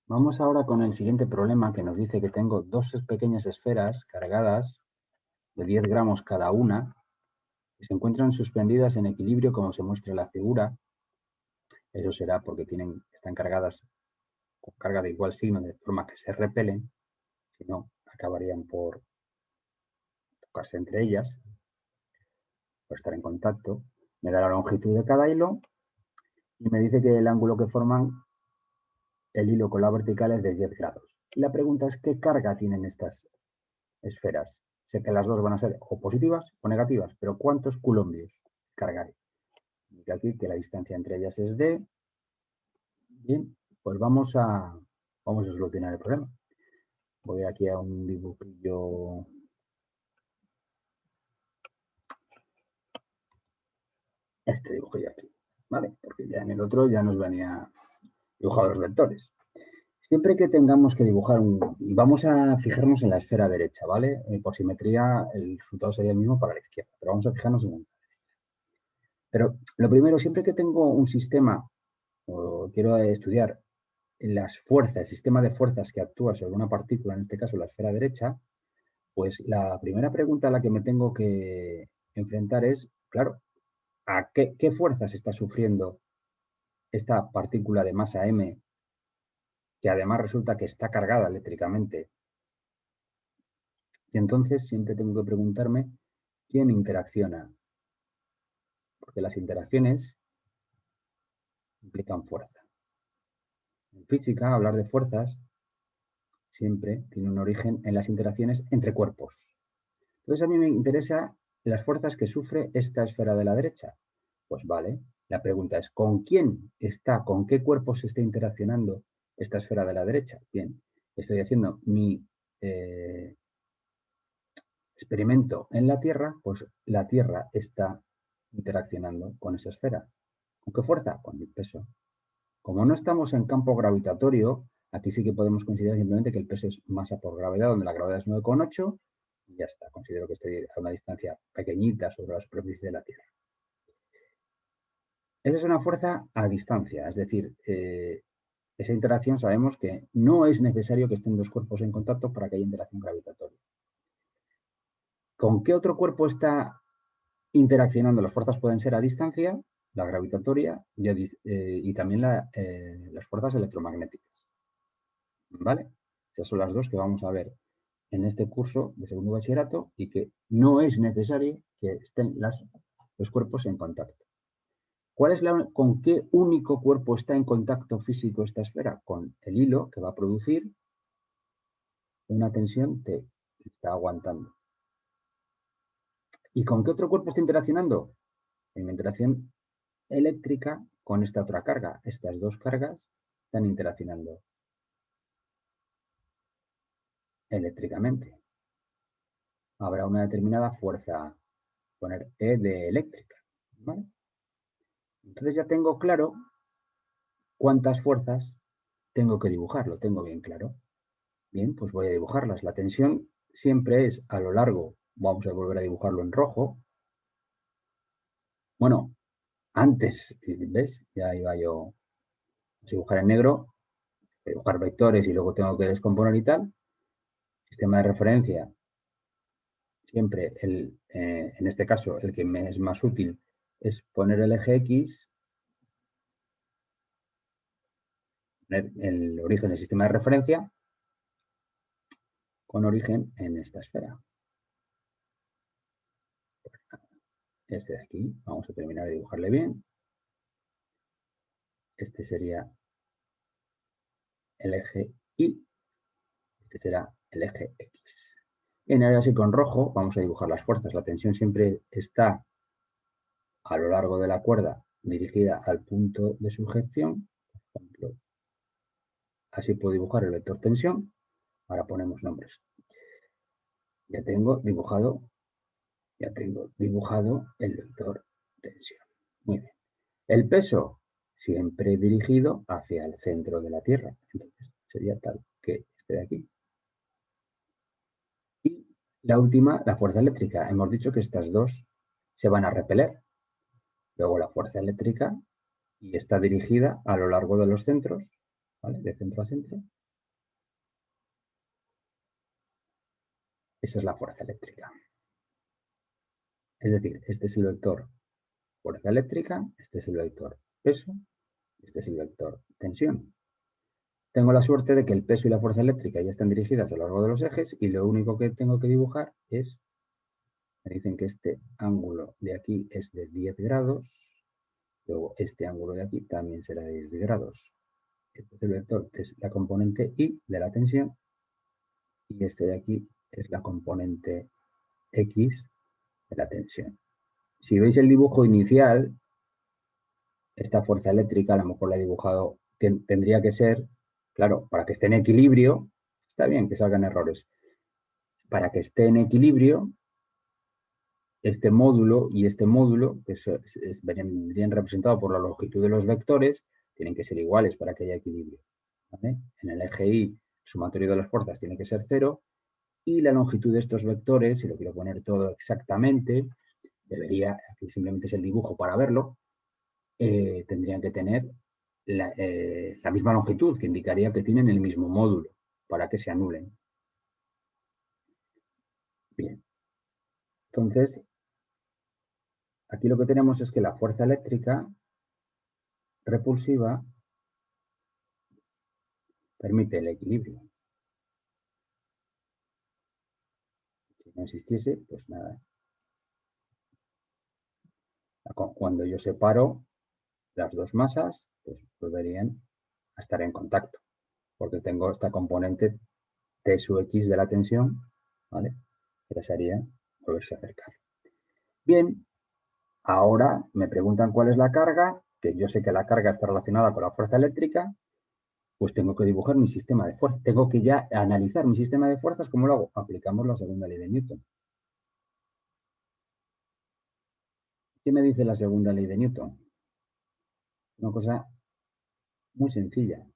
Vamos ahora con el siguiente problema que nos dice que tengo dos pequeñas esferas cargadas de 10 gramos cada una que se encuentran suspendidas en equilibrio como se muestra en la figura. Eso será porque están cargadas con carga de igual signo de forma que se repelen, si no acabarían por tocarse entre ellas, por estar en contacto. Me da la longitud de cada hilo y me dice que el ángulo que forman el hilo con la vertical es de 10 grados. Y la pregunta es ¿qué carga tienen estas esferas? Sé que las dos van a ser o positivas o negativas, pero ¿cuántos coulombios cargaré? Indica aquí que la distancia entre ellas es d. Bien, pues vamos a solucionar el problema. Voy aquí a un dibujillo. Este dibujillo aquí, ¿vale? Porque ya en el otro ya nos venía dibujado los vectores. Siempre que tengamos que dibujar y vamos a fijarnos en la esfera derecha, ¿vale? Por simetría el resultado sería el mismo para la izquierda, pero vamos a fijarnos en la derecha. Pero lo primero, siempre que tengo un sistema o quiero estudiar las fuerzas, el sistema de fuerzas que actúa sobre una partícula, en este caso la esfera derecha, pues la primera pregunta a la que me tengo que enfrentar es, claro, ¿a qué fuerzas está sufriendo esta partícula de masa m, que además resulta que está cargada eléctricamente? Y entonces siempre tengo que preguntarme quién interacciona, porque las interacciones implican fuerza. En física, hablar de fuerzas siempre tiene un origen en las interacciones entre cuerpos. Entonces a mí me interesa las fuerzas que sufre esta esfera de la derecha. Pues vale, la pregunta es ¿con quién está, con qué cuerpo se está interaccionando esta esfera de la derecha? Bien, estoy haciendo mi experimento en la Tierra, pues la Tierra está interaccionando con esa esfera. ¿Con qué fuerza? Con el peso. Como no estamos en campo gravitatorio, aquí sí que podemos considerar simplemente que el peso es masa por gravedad, donde la gravedad es 9,8 y ya está. Considero que estoy a una distancia pequeñita sobre la superficie de la Tierra. Esa es una fuerza a distancia, es decir, esa interacción sabemos que no es necesario que estén dos cuerpos en contacto para que haya interacción gravitatoria. ¿Con qué otro cuerpo está interaccionando? Las fuerzas pueden ser a distancia, la gravitatoria y también las fuerzas electromagnéticas. ¿Vale? Esas son las dos que vamos a ver en este curso de segundo bachillerato y que no es necesario que estén los cuerpos en contacto. ¿Con qué único cuerpo está en contacto físico esta esfera? Con el hilo que va a producir una tensión T, que está aguantando. ¿Y con qué otro cuerpo está interaccionando? En interacción eléctrica con esta otra carga. Estas dos cargas están interaccionando eléctricamente. Habrá una determinada fuerza, poner E de eléctrica, ¿vale? Entonces ya tengo claro cuántas fuerzas tengo que dibujar, lo tengo bien claro. Bien, pues voy a dibujarlas. La tensión siempre es a lo largo, vamos a volver a dibujarlo en rojo. Bueno, antes, ¿ves? Ya iba yo a dibujar en negro, dibujar vectores y luego tengo que descomponer y tal. Sistema de referencia, siempre en este caso el que me es más útil es poner el eje X, poner el origen del sistema de referencia con origen en esta esfera. Este de aquí, vamos a terminar de dibujarle bien. Este sería el eje Y, este será el eje X. Bien, ahora sí con rojo vamos a dibujar las fuerzas. La tensión siempre está a lo largo de la cuerda dirigida al punto de sujeción. Por ejemplo, así puedo dibujar el vector tensión. Ahora ponemos nombres. Ya tengo dibujado el vector tensión. Muy bien. El peso siempre dirigido hacia el centro de la Tierra. Entonces sería tal que este de aquí. Y la última, la fuerza eléctrica. Hemos dicho que estas dos se van a repeler. Luego la fuerza eléctrica y está dirigida a lo largo de los centros, ¿vale? De centro a centro. Esa es la fuerza eléctrica. Es decir, este es el vector fuerza eléctrica, este es el vector peso, este es el vector tensión. Tengo la suerte de que el peso y la fuerza eléctrica ya están dirigidas a lo largo de los ejes y lo único que tengo que dibujar es, me dicen que este ángulo de aquí es de 10 grados, luego este ángulo de aquí también será de 10 grados. Este es el vector, es la componente Y de la tensión y este de aquí es la componente X de la tensión. Si veis el dibujo inicial, esta fuerza eléctrica, a lo mejor la he dibujado, tendría que ser, claro, para que esté en equilibrio, está bien que salgan errores, para que esté en equilibrio, este módulo y este módulo, que vendrían representados por la longitud de los vectores, tienen que ser iguales para que haya equilibrio. ¿Vale? En el eje Y, sumatorio de las fuerzas tiene que ser 0, y la longitud de estos vectores, si lo quiero poner todo exactamente, debería, aquí simplemente es el dibujo para verlo, tendrían que tener la misma longitud, que indicaría que tienen el mismo módulo, para que se anulen. Bien. Entonces, aquí lo que tenemos es que la fuerza eléctrica repulsiva permite el equilibrio. Si no existiese, pues nada. Cuando yo separo las dos masas, pues volverían a estar en contacto, porque tengo esta componente T sub X de la tensión, ¿vale? Que desearía volverse a acercar. Bien, ahora me preguntan cuál es la carga, que yo sé que la carga está relacionada con la fuerza eléctrica, pues tengo que dibujar mi sistema de fuerzas. Tengo que ya analizar mi sistema de fuerzas. ¿Cómo lo hago? Aplicamos la segunda ley de Newton. ¿Qué me dice la segunda ley de Newton? Una cosa muy sencilla.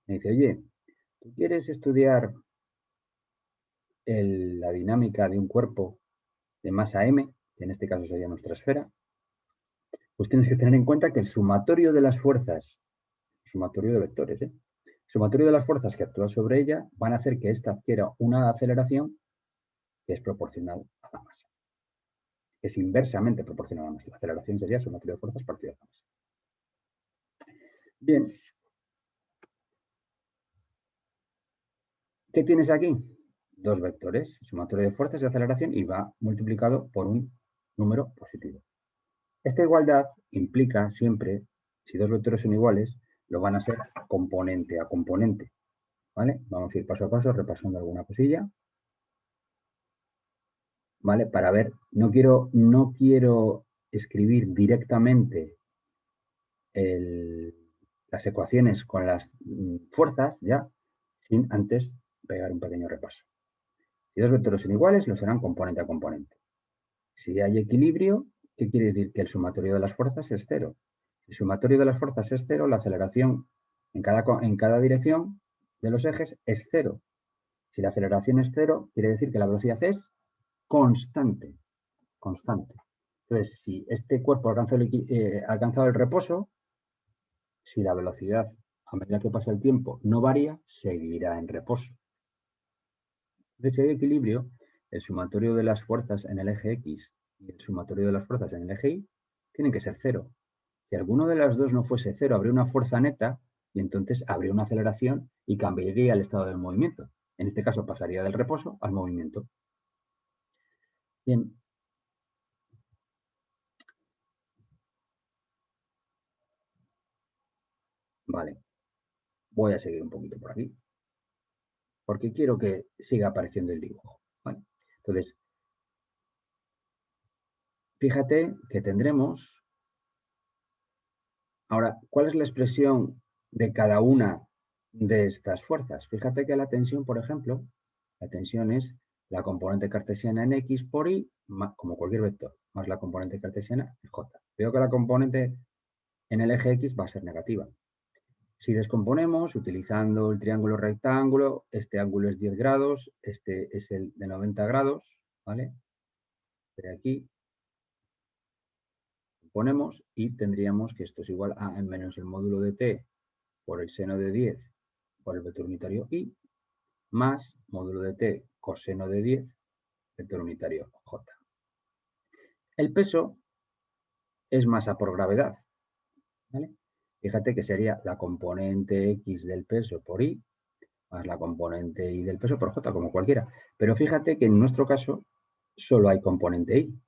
Me dice, oye, ¿tú quieres estudiar la dinámica de un cuerpo de masa m, que en este caso sería nuestra esfera? Pues tienes que tener en cuenta que el sumatorio de las fuerzas, sumatorio de vectores, el sumatorio de las fuerzas que actúan sobre ella van a hacer que ésta adquiera una aceleración que es proporcional a la masa. Es inversamente proporcional a la masa. La aceleración sería el sumatorio de fuerzas partido a la masa. Bien. ¿Qué tienes aquí? Dos vectores, sumatorio de fuerzas y aceleración, y va multiplicado por un número positivo. Esta igualdad implica siempre, si dos vectores son iguales, lo van a ser componente a componente. ¿Vale? Vamos a ir paso a paso repasando alguna cosilla. ¿Vale? Para ver, no quiero escribir directamente las ecuaciones con las fuerzas ya, sin antes pegar un pequeño repaso. Si dos vectores son iguales, lo serán componente a componente. Si hay equilibrio, ¿qué quiere decir? Que el sumatorio de las fuerzas es 0. Si el sumatorio de las fuerzas es 0, la aceleración en cada dirección de los ejes es 0. Si la aceleración es 0, quiere decir que la velocidad es constante. Constante. Entonces, si este cuerpo ha alcanzado el reposo, si la velocidad a medida que pasa el tiempo no varía, seguirá en reposo. Entonces, si hay equilibrio, el sumatorio de las fuerzas en el eje X y el sumatorio de las fuerzas en el eje Y tienen que ser 0. Si alguno de las dos no fuese 0, habría una fuerza neta y entonces habría una aceleración y cambiaría el estado del movimiento. En este caso pasaría del reposo al movimiento. Bien. Vale. Voy a seguir un poquito por aquí, porque quiero que siga apareciendo el dibujo. ¿Vale? Entonces, fíjate que tendremos... Ahora, ¿cuál es la expresión de cada una de estas fuerzas? Fíjate que la tensión, por ejemplo, la tensión es la componente cartesiana en X por Y, como cualquier vector, más la componente cartesiana en J. Veo que la componente en el eje X va a ser negativa. Si descomponemos utilizando el triángulo rectángulo, este ángulo es 10 grados, este es el de 90 grados, ¿vale? De aquí ponemos y tendríamos que esto es igual a menos el módulo de t por el seno de 10 por el vector unitario y más módulo de t coseno de 10 vector unitario J. El peso es masa por gravedad, ¿vale? Fíjate que sería la componente X del peso por I más la componente Y del peso por J, como cualquiera. Pero fíjate que en nuestro caso solo hay componente Y,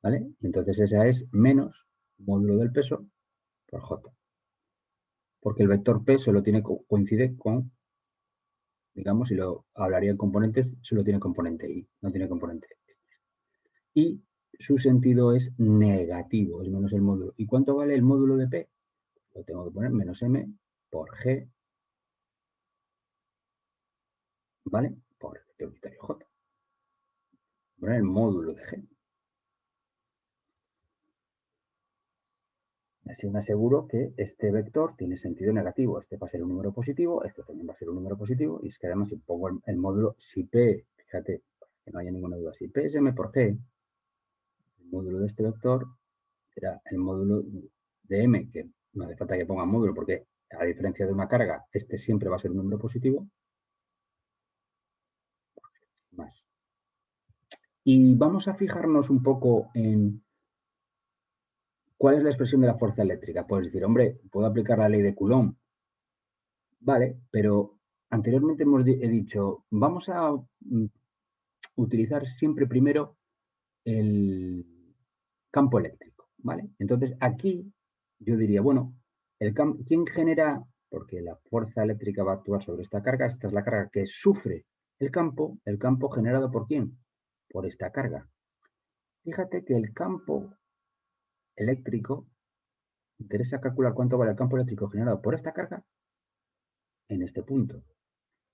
¿vale? Entonces esa es menos módulo del peso por J. Porque el vector P solo coincide con, digamos, si lo hablaría en componentes, solo tiene componente Y, no tiene componente X. Y su sentido es negativo, es menos el módulo. ¿Y cuánto vale el módulo de P? Lo tengo que poner menos M por G, ¿vale? Por el vector unitario J. Poner el módulo de G. Así me aseguro que este vector tiene sentido negativo. Este va a ser un número positivo, este también va a ser un número positivo. Y es que además si pongo el módulo, si P, fíjate, que no haya ninguna duda, si P es M por G, el módulo de este vector será el módulo de M, que no hace falta que ponga módulo, porque a diferencia de una carga, este siempre va a ser un número positivo, más. Y vamos a fijarnos un poco en cuál es la expresión de la fuerza eléctrica. Puedes decir, hombre, puedo aplicar la ley de Coulomb. Vale, pero anteriormente he dicho, vamos a utilizar siempre primero el campo eléctrico, ¿vale? Entonces aquí yo diría, bueno, ¿quién genera? Porque la fuerza eléctrica va a actuar sobre esta carga es la carga que sufre el campo generado ¿por quién? Por esta carga. Fíjate que el campo eléctrico, interesa calcular cuánto vale el campo eléctrico generado por esta carga en este punto.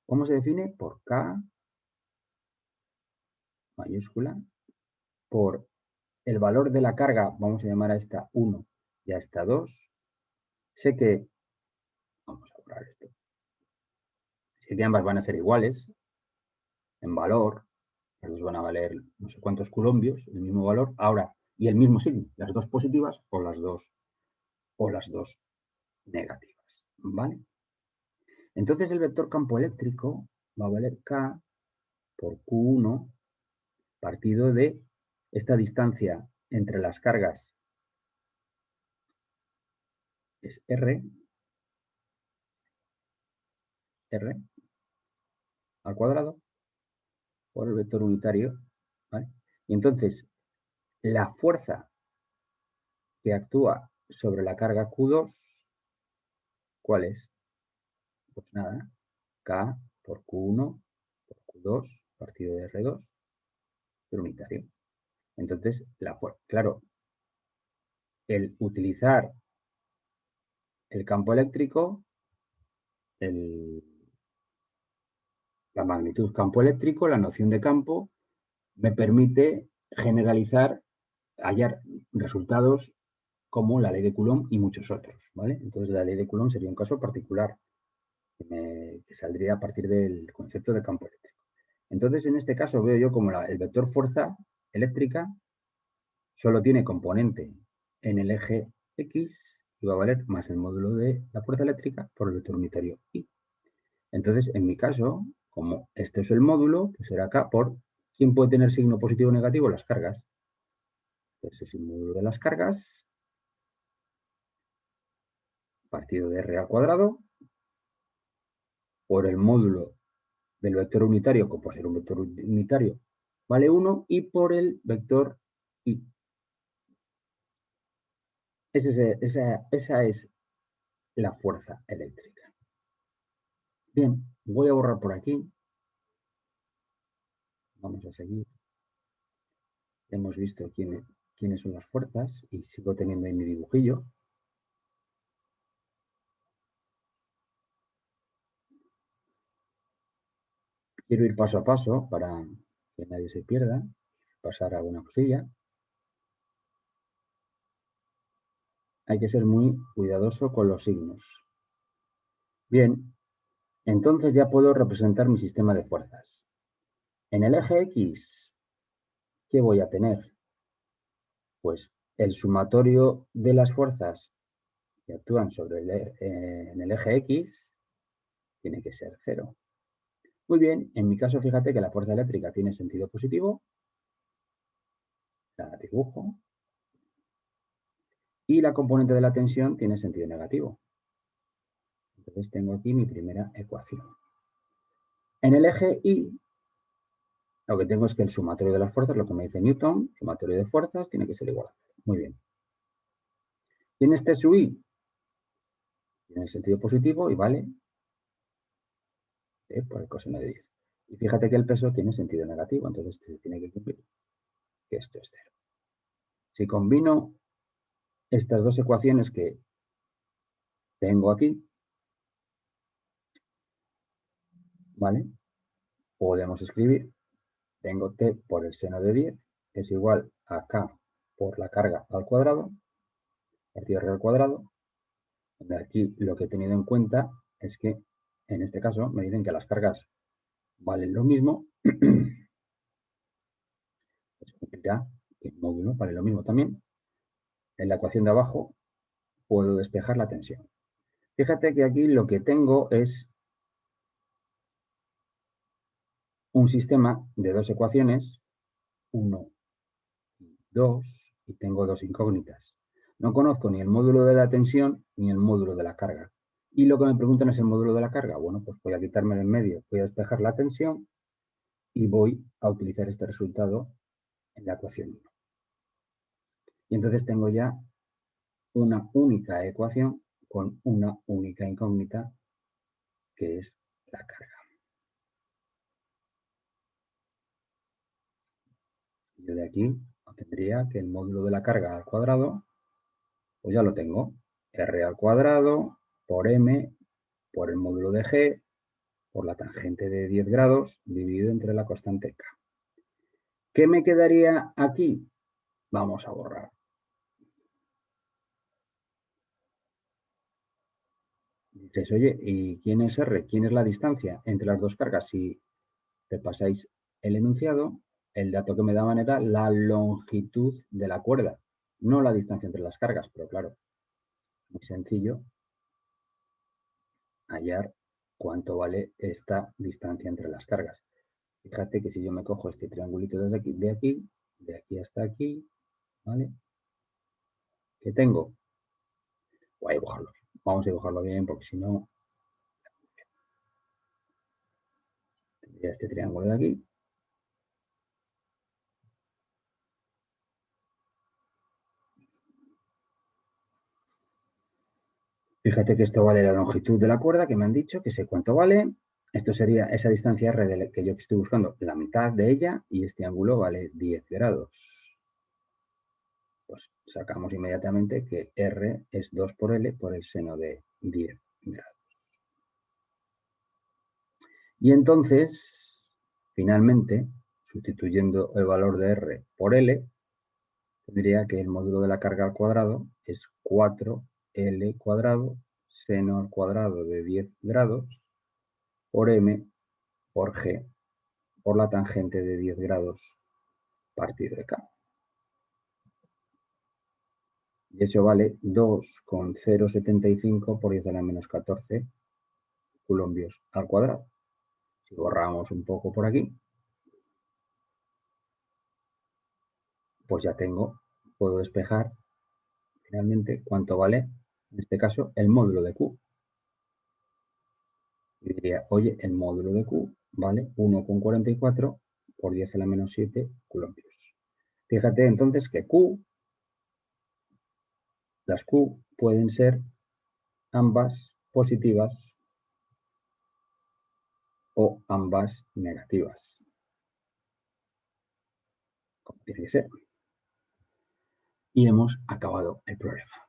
¿Cómo se define? Por K mayúscula por el valor de la carga, vamos a llamar a esta 1 y a esta 2. Sé que, vamos a borrar esto, sé que ambas van a ser iguales en valor, las dos van a valer no sé cuántos coulombios, el mismo valor, ahora, y el mismo signo, las dos positivas o las dos negativas, ¿vale? Entonces el vector campo eléctrico va a valer K por Q1 partido de esta distancia entre las cargas es R al cuadrado por el vector unitario, ¿vale? Y entonces, la fuerza que actúa sobre la carga Q2, ¿cuál es? Pues nada, K por Q1 por Q2 partido de R2, vector unitario. Entonces, claro, el utilizar el campo eléctrico, la magnitud campo eléctrico, la noción de campo, me permite generalizar, hallar resultados como la ley de Coulomb y muchos otros, ¿vale? Entonces la ley de Coulomb sería un caso particular que saldría a partir del concepto de campo eléctrico. Entonces en este caso veo yo como el vector fuerza eléctrica solo tiene componente en el eje X y va a valer más el módulo de la fuerza eléctrica por el vector unitario Y. Entonces en mi caso, como este es el módulo, pues será acá por ¿quién puede tener signo positivo o negativo? Las cargas. Ese es el módulo de las cargas partido de R al cuadrado por el módulo del vector unitario, como por ser un vector unitario, vale 1, y por el vector Y. Esa es la fuerza eléctrica. Bien, voy a borrar por aquí. Vamos a seguir. Hemos visto quiénes son las fuerzas y sigo teniendo ahí mi dibujillo. Quiero ir paso a paso para que nadie se pierda, pasar alguna cosilla. Hay que ser muy cuidadoso con los signos. Bien, entonces ya puedo representar mi sistema de fuerzas. En el eje X, ¿qué voy a tener? Pues el sumatorio de las fuerzas que actúan en el eje X tiene que ser 0. Muy bien, en mi caso fíjate que la fuerza eléctrica tiene sentido positivo, la dibujo, y la componente de la tensión tiene sentido negativo. Entonces tengo aquí mi primera ecuación. En el eje Y, lo que tengo es que el sumatorio de las fuerzas, lo que me dice Newton, sumatorio de fuerzas, tiene que ser igual a 0. Muy bien. Y en este su Y, tiene sentido positivo y vale por el coseno de 10. Y fíjate que el peso tiene sentido negativo, entonces se tiene que cumplir que esto es 0. Si combino estas dos ecuaciones que tengo aquí, ¿vale? Podemos escribir, tengo t por el seno de 10 es igual a k por la carga al cuadrado, partido r al cuadrado. De aquí lo que he tenido en cuenta es que, en este caso, me dicen que las cargas valen lo mismo, pues cumplirá que el módulo vale lo mismo también. En la ecuación de abajo puedo despejar la tensión. Fíjate que aquí lo que tengo es un sistema de dos ecuaciones, 1 y 2, y tengo dos incógnitas. No conozco ni el módulo de la tensión ni el módulo de la carga. Y lo que me preguntan es el módulo de la carga. Bueno, pues voy a quitarme en medio, voy a despejar la tensión y voy a utilizar este resultado en la ecuación 1. Y entonces tengo ya una única ecuación con una única incógnita, que es la carga. Yo de aquí obtendría que el módulo de la carga al cuadrado, pues ya lo tengo, r al cuadrado por m por el módulo de g por la tangente de 10 grados dividido entre la constante k. ¿Qué me quedaría aquí? Vamos a borrar. Dices, oye, ¿y quién es r? ¿Quién es la distancia entre las dos cargas? Si repasáis el enunciado, el dato que me daban era la longitud de la cuerda, no la distancia entre las cargas, pero claro, muy sencillo hallar cuánto vale esta distancia entre las cargas. Fíjate que si yo me cojo este triangulito desde aquí, de aquí hasta aquí, ¿vale? ¿Qué tengo? Voy a dibujarlo bien. Vamos a dibujarlo bien porque si no, tendría este triángulo de aquí. Fíjate que esto vale la longitud de la cuerda que me han dicho, que sé cuánto vale. Esto sería esa distancia R que yo estoy buscando, la mitad de ella, y este ángulo vale 10 grados. Pues sacamos inmediatamente que R es 2 por L por el seno de 10 grados. Y entonces, finalmente, sustituyendo el valor de R por L, tendría que el módulo de la carga al cuadrado es 4L cuadrado seno al cuadrado de 10 grados por M por G por la tangente de 10 grados partido de K. Y eso vale 2,075 por 10 a la menos 14 coulombios al cuadrado. Si borramos un poco por aquí, pues ya puedo despejar finalmente cuánto vale, en este caso, el módulo de Q. Y diría, oye, el módulo de Q vale 1,44 por 10 a la menos 7 coulombios. Fíjate entonces que las Q pueden ser ambas positivas o ambas negativas, como tiene que ser. Y hemos acabado el problema.